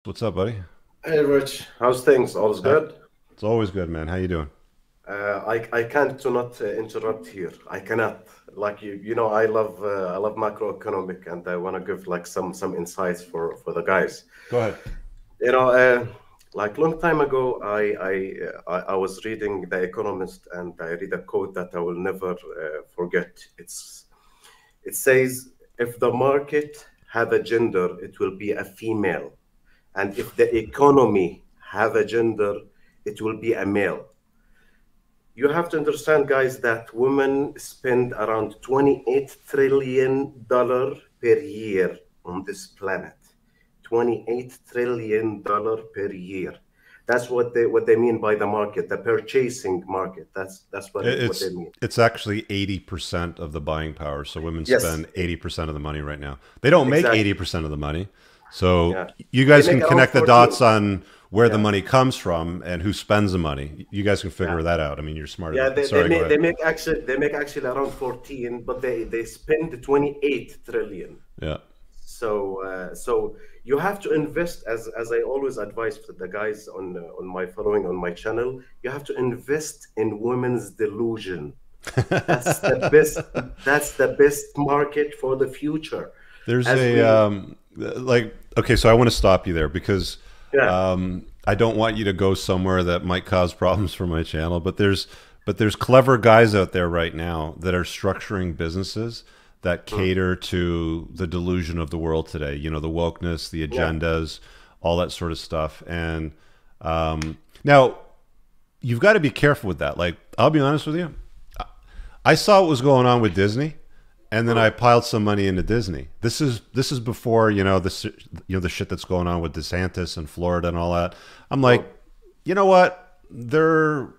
What's up, buddy? Hey Rich, how's things? All's Uh, good? it's always good, man. How you doing? I can't to not interrupt here. I cannot. Like I love macroeconomic, and I want to give like some insights for the guys. Go ahead. You know, like long time ago, I was reading The Economist, and I read a quote that I will never forget. It says, "If the market have a gender, it will be a female, and if the economy have a gender, it will be a male." You have to understand, guys, that women spend around $28 trillion per year on this planet. $28 trillion per year. That's what they mean by the market, the purchasing market. That's what they It's mean. it's actually 80% of the buying power. So women Yes, spend 80% of the money right now. They don't make exactly. 80% of the money. So Yeah. you They guys make can around connect the 14. dots on where the Yeah. money comes from and who spends the money. You guys can Yeah. figure that out. I mean, you're smarter Yeah, than. they Sorry, go make ahead. they make actually around 14, but they spend 28 trillion. Yeah. So you have to invest, as I always advise to the guys on my following on my channel. You have to invest in women's delusion. That's the best. That's the best market for the future. There's As a we, like okay, so I want to stop you there because yeah, I don't want you to go somewhere that might cause problems for my channel. But there's clever guys out there right now that are structuring businesses that mm, cater to the delusion of the world today. You know, the wokeness, the yeah, agendas, all that sort of stuff. And now you've got to be careful with that. Like, I'll be honest with you. I saw what was going on with Disney, and then I mm, piled some money into Disney. This is before the shit that's going on with DeSantis and Florida and all that. I'm like, mm. you know what? They're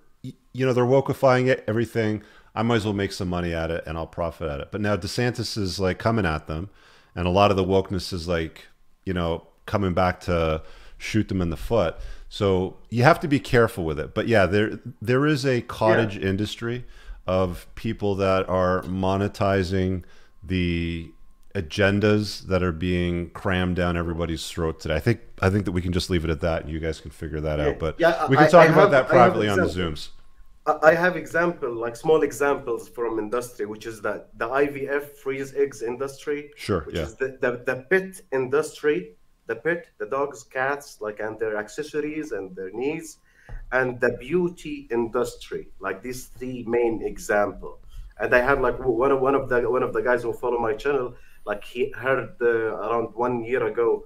wokeifying it, everything. I might as well make some money at it and I'll profit at it. But now DeSantis is like coming at them, and a lot of the wokeness is like coming back to shoot them in the foot. So you have to be careful with it. But yeah, there is a Yeah. cottage industry of people that are monetizing the agendas that are being crammed down everybody's throat today. I think that we can just leave it at that, and you guys can figure that Yeah, out. But yeah. we can I talk about have that I have privately on the example. Zooms. I have example, like small examples from industry, which is that the IVF freeze eggs industry, Sure. which Yeah. is the pet industry, the pet, the dogs, cats, like, and their accessories and their needs, and the beauty industry, like these three main example. And I have like one of the guys who follow my channel, like he heard around 1 year ago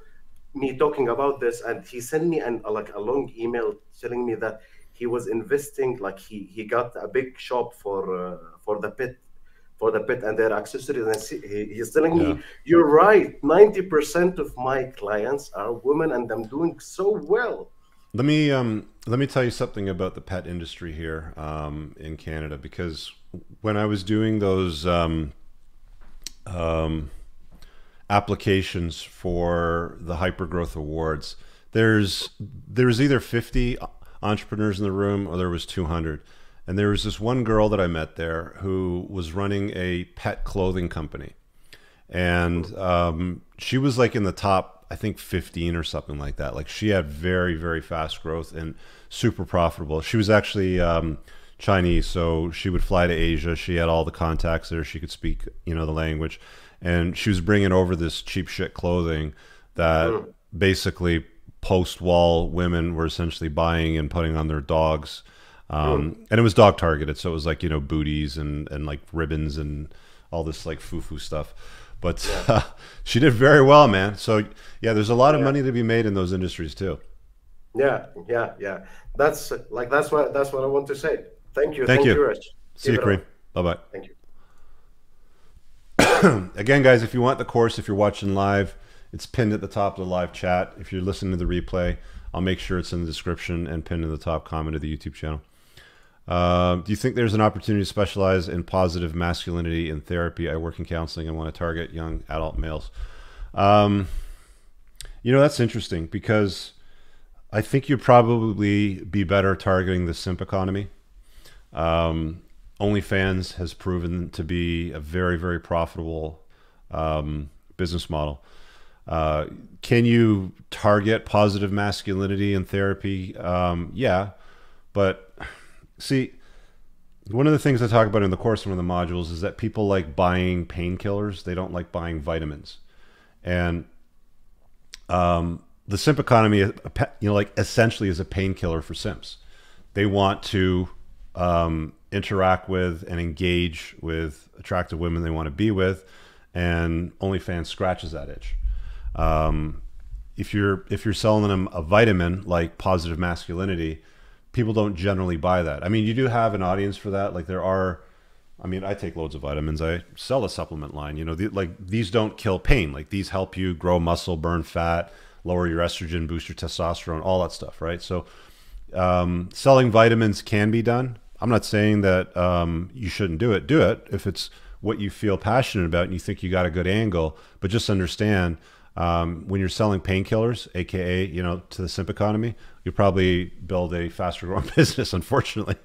me talking about this, and he sent me like a long email telling me that he was investing, like he got a big shop for the pet and their accessories, and he's telling Yeah. me, you're right, 90% of my clients are women and I'm doing so well. Let me tell you something about the pet industry here in Canada, because when I was doing those um, applications for the Hypergrowth Awards, there was either 50 entrepreneurs in the room or there was 200. And there was this one girl that I met there who was running a pet clothing company, and she was like in the top, I think, 15 or something like that. Like, she had very, very fast growth and super profitable. She was actually Chinese, so she would fly to Asia. She had all the contacts there. She could speak the language, and she was bringing over this cheap shit clothing that Mm, basically post-wall women were essentially buying and putting on their dogs. mm. And it was dog targeted, so it was like booties and like ribbons and all this like foo-foo stuff. But Yeah, she did very well, man. So yeah, there's a lot of yeah, money to be made in those industries too. yeah, yeah, yeah. That's what I want to say. Thank you, Thank thank you. you, Rich. See Keep you, it Kareem. up. Bye bye. Thank you. Again, guys, if you want the course, if you're watching live, it's pinned at the top of the live chat. If you're listening to the replay, I'll make sure it's in the description and pinned in the top comment of the YouTube channel. Do you think there's an opportunity to specialize in positive masculinity in therapy? I work in counseling and want to target young adult males. Um, that's interesting because I think you'd probably be better targeting the simp economy. OnlyFans has proven to be a very, very profitable business model. Can you target positive masculinity in therapy? Yeah, but see, one of the things I talk about in the course, one of the modules, is that people like buying painkillers. They don't like buying vitamins. And the simp economy, like essentially is a painkiller for simps. They want to interact with and engage with attractive women they want to be with, and OnlyFans scratches that itch. If you're selling them a vitamin like positive masculinity, people don't generally buy that. I mean, you do have an audience for that. Like there are, I mean, I take loads of vitamins. I sell a supplement line. You know, like these don't kill pain. Like these help you grow muscle, burn fat, lower your estrogen, boost your testosterone, all that stuff, right? So selling vitamins can be done. I'm not saying that you shouldn't do it. Do it if it's what you feel passionate about and you think you got a good angle. But just understand, when you're selling painkillers, aka, you know, to the simp economy, you probably build a faster growing business, unfortunately.